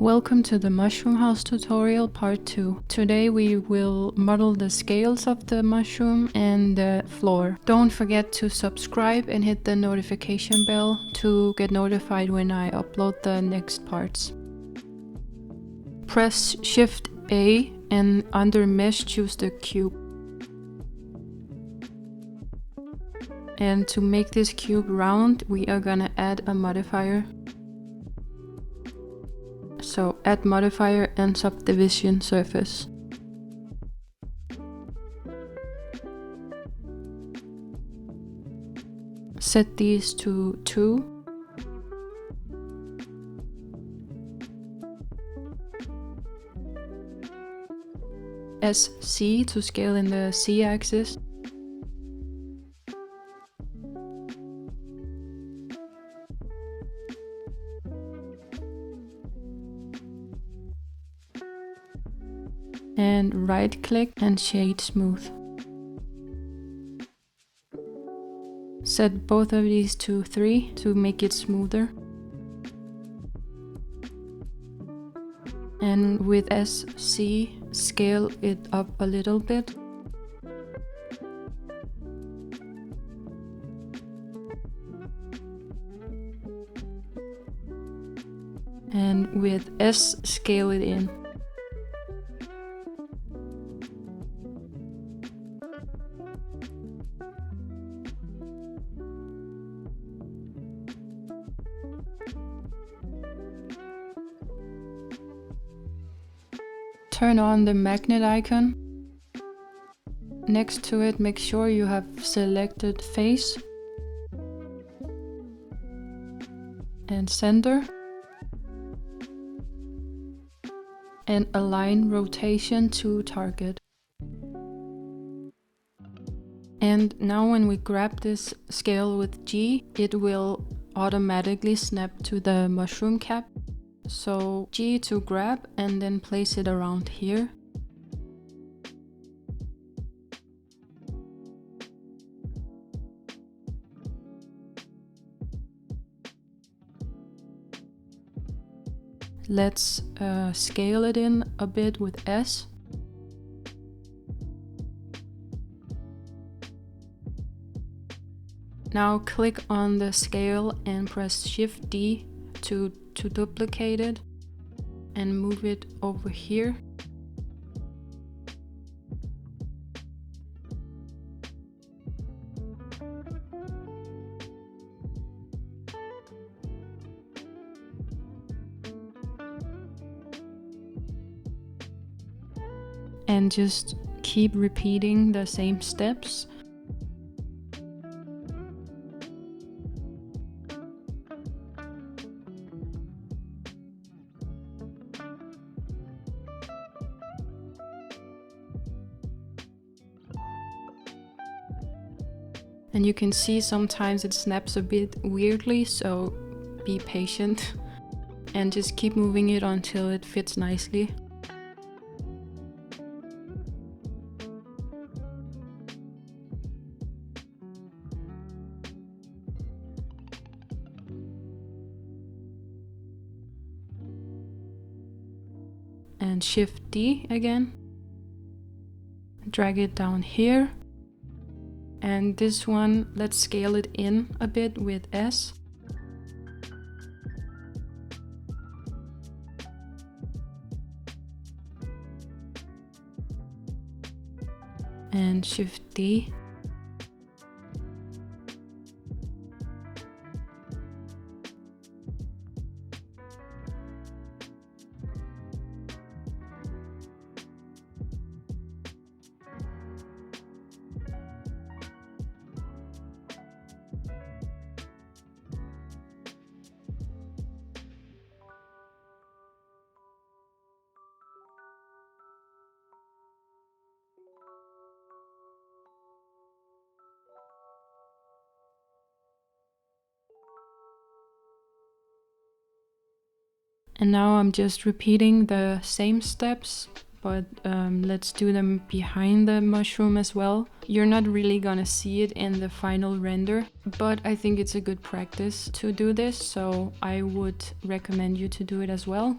Welcome to the Mushroom House tutorial part 2. Today we will model the scales of the mushroom and the floor. Don't forget to subscribe and hit the notification bell to get notified when I upload the next parts. Press Shift A and under Mesh choose the cube. And to make this cube round, we are gonna add a modifier. So add modifier and subdivision surface. Set these to 2. SC to scale in the C axis. And right click and shade smooth. Set both of these to 3 to make it smoother. And with SC, scale it up a little bit. And with S, scale it in. Turn on the magnet icon. Next to it, make sure you have selected face and center, and align rotation to target. And now when we grab this scale with G, it will automatically snap to the mushroom cap. So G to grab and then place it around here. Let's scale it in a bit with S. Now click on the scale and press Shift D to duplicate it and move it over here. And just keep repeating the same steps. And you can see sometimes it snaps a bit weirdly, so be patient and just keep moving it until it fits nicely. And Shift D again. Drag it down here. And this one, let's scale it in a bit with S. And Shift D. And now I'm just repeating the same steps, but let's do them behind the mushroom as well. You're not really gonna see it in the final render, but I think it's a good practice to do this, so I would recommend you to do it as well.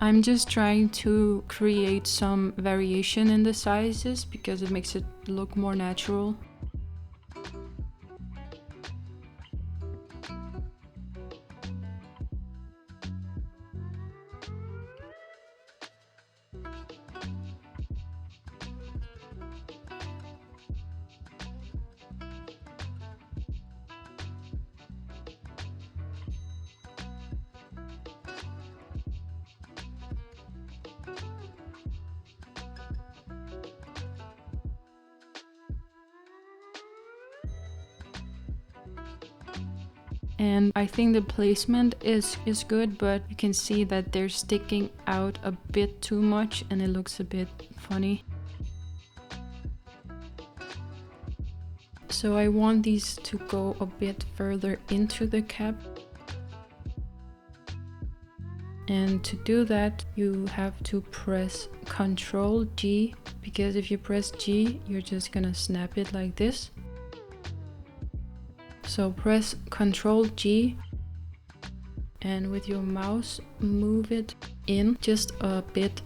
I'm just trying to create some variation in the sizes because it makes it look more natural. And I think the placement is good, but you can see that they're sticking out a bit too much and it looks a bit funny. So I want these to go a bit further into the cap. And to do that, you have to press Ctrl G, because if you press G, you're just gonna snap it like this. So press Ctrl G and with your mouse move it in just a bit.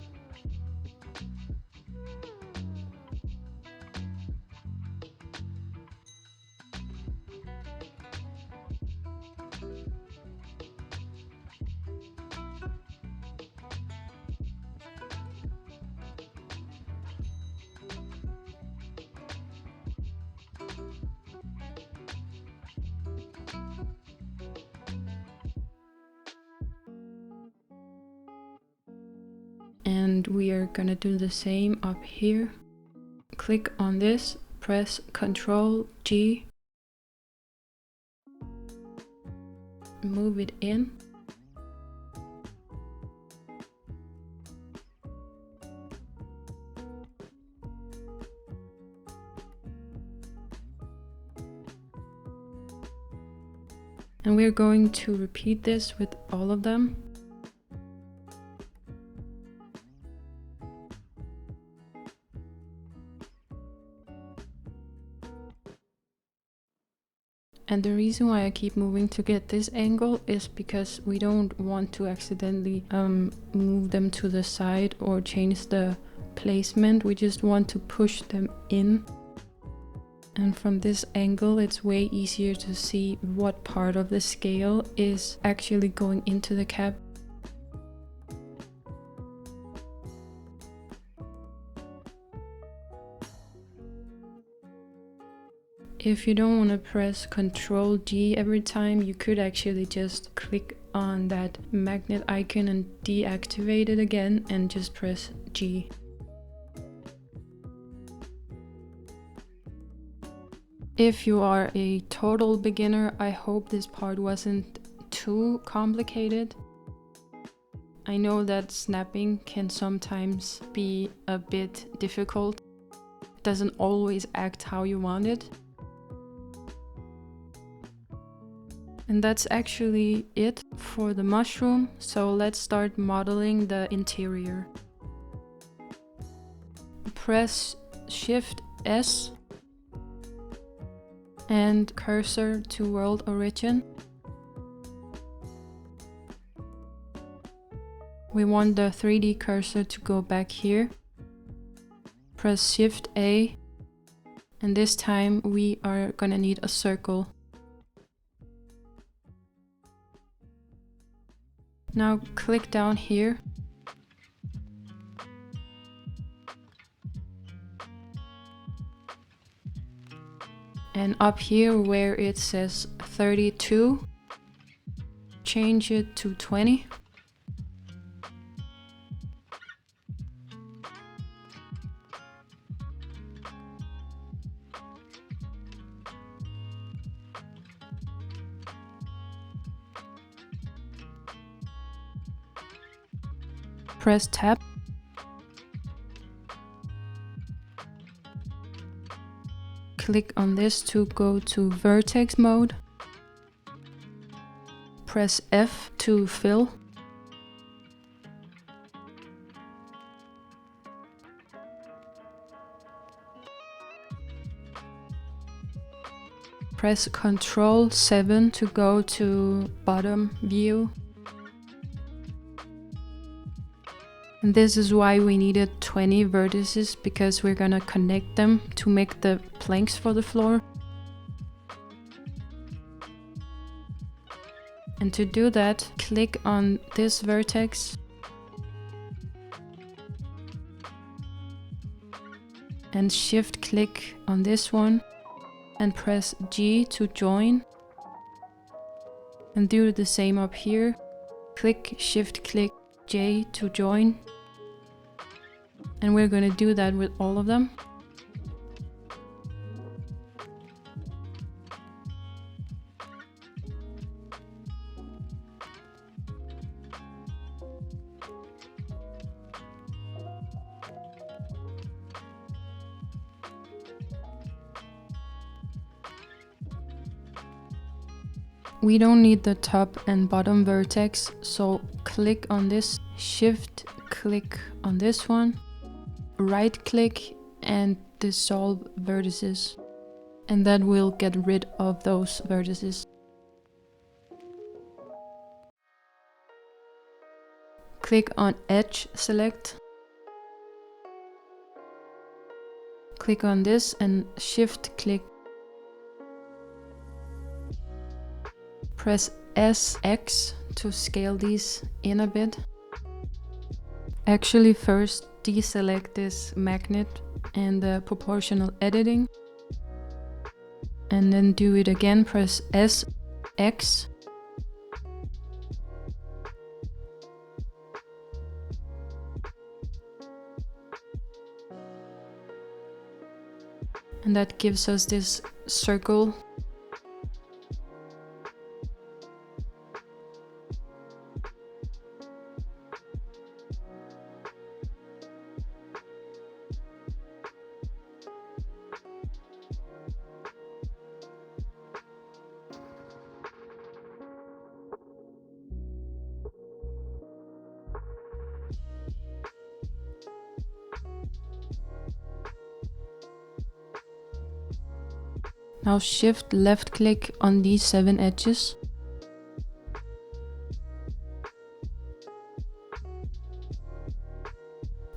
And we are gonna do the same up here. Click on this, press Ctrl G, move it in. And we're going to repeat this with all of them. And the reason why I keep moving to get this angle is because we don't want to accidentally move them to the side or change the placement. We just want to push them in. And from this angle, it's way easier to see what part of the scale is actually going into the cap. If you don't want to press Ctrl G every time, you could actually just click on that magnet icon and deactivate it again and just press G. If you are a total beginner, I hope this part wasn't too complicated. I know that snapping can sometimes be a bit difficult. It doesn't always act how you want it. And that's actually it for the mushroom, so let's start modeling the interior. Press Shift S and cursor to world origin. We want the 3D cursor to go back here. Press Shift A, and this time we are gonna need a circle. Now click down here. And up here where it says 32, change it to 20. Press Tab. Click on this to go to vertex mode. Press F to fill. Press Ctrl 7 to go to bottom view. And this is why we needed 20 vertices, because we're gonna connect them to make the planks for the floor. And to do that, click on this vertex and shift click on this one and press G to join. And do the same up here. Click, shift click J to join. And we're going to do that with all of them. We don't need the top and bottom vertex, so click on this, shift click on this one, right click and dissolve vertices, and that will get rid of those vertices. Click on edge select, click on this and shift click. Press SX to scale these in a bit. Actually, first deselect this magnet and the proportional editing. And then do it again, press SX. And that gives us this circle. Now shift left click on these 7 edges.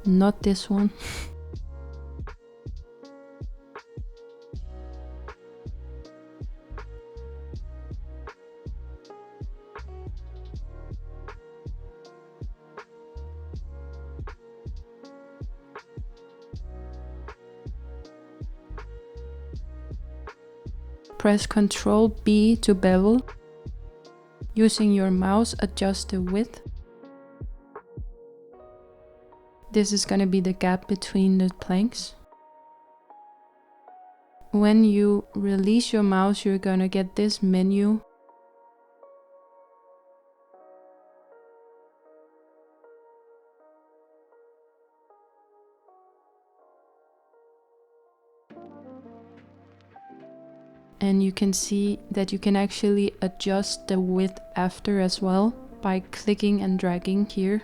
Not this one. Press Ctrl B to bevel. Using your mouse, adjust the width. This is going to be the gap between the planks. When you release your mouse, you're going to get this menu. And you can see that you can actually adjust the width after as well by clicking and dragging here.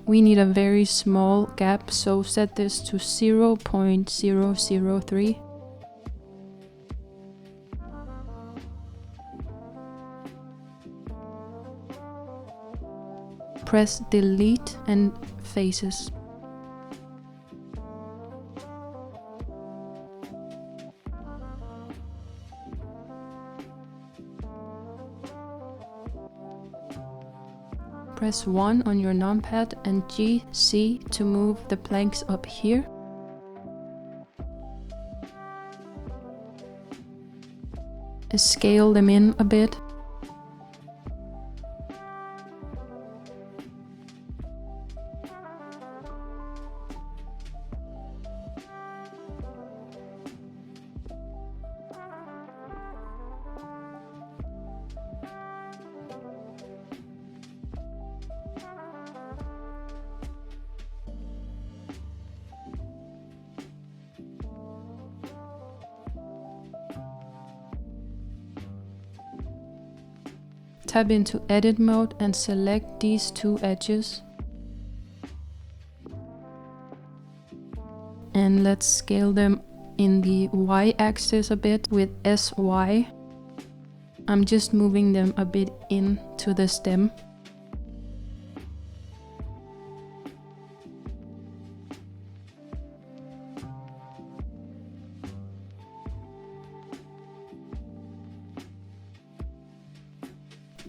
We need a very small gap, so set this to 0.003. Press delete and faces. Press 1 on your numpad and GC to move the planks up here. Scale them in a bit. Tab into edit mode and select these 2 edges. And let's scale them in the y-axis a bit with SY. I'm just moving them a bit into the stem.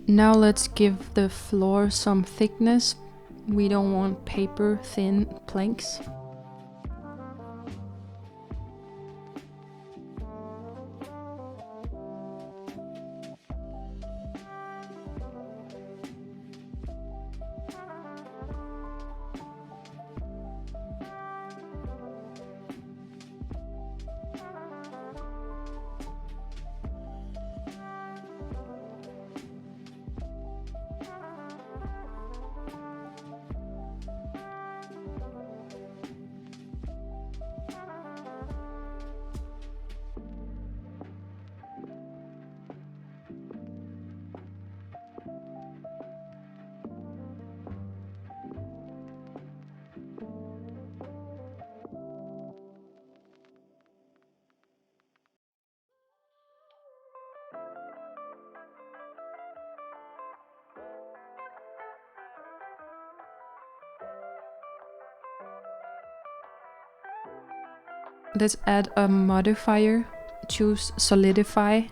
Now let's give the floor some thickness. We don't want paper thin planks. Let's add a modifier. Choose Solidify.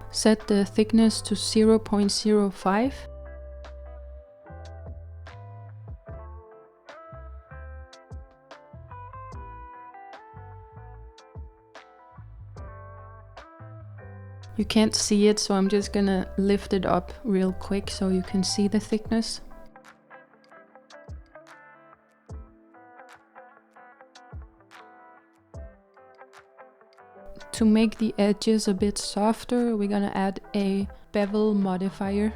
Set the thickness to 0.05. You can't see it, so I'm just gonna lift it up real quick so you can see the thickness. To make the edges a bit softer, we're gonna add a bevel modifier.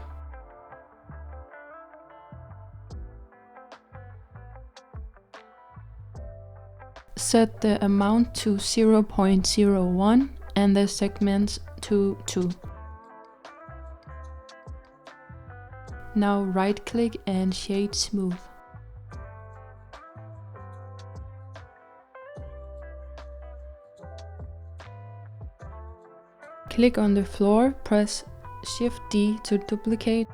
Set the amount to 0.01 and the segments to 2. Now right click and shade smooth. Click on the floor, press Shift D to duplicate,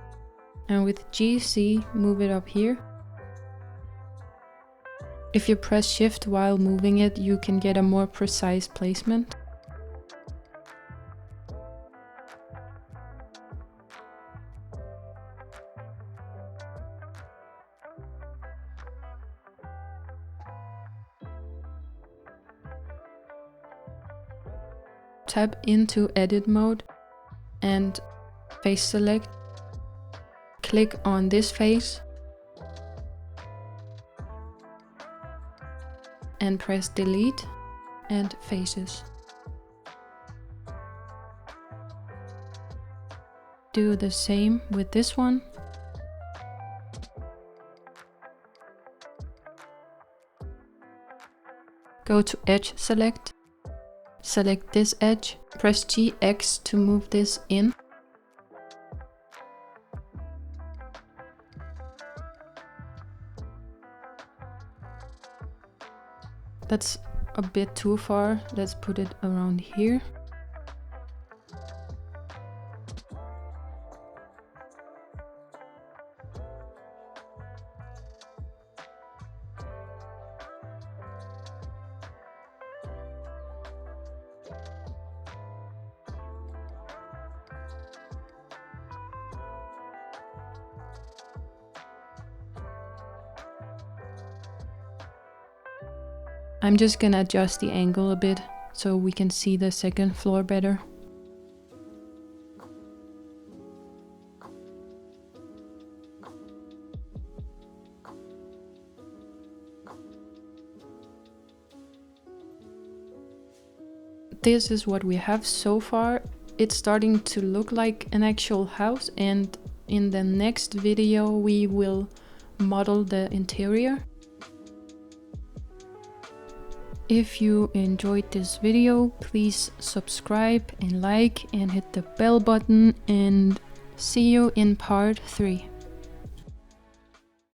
and with GC move it up here. If you press Shift while moving it, you can get a more precise placement. Tap into Edit mode and face select. Click on this face and press Delete and Faces. Do the same with this one. Go to Edge Select. Select this edge, press GX to move this in. That's a bit too far, let's put it around here. I'm just gonna adjust the angle a bit so we can see the second floor better. This is what we have so far. It's starting to look like an actual house, and in the next video we will model the interior. If you enjoyed this video, please subscribe and like and hit the bell button, and see you in part 3.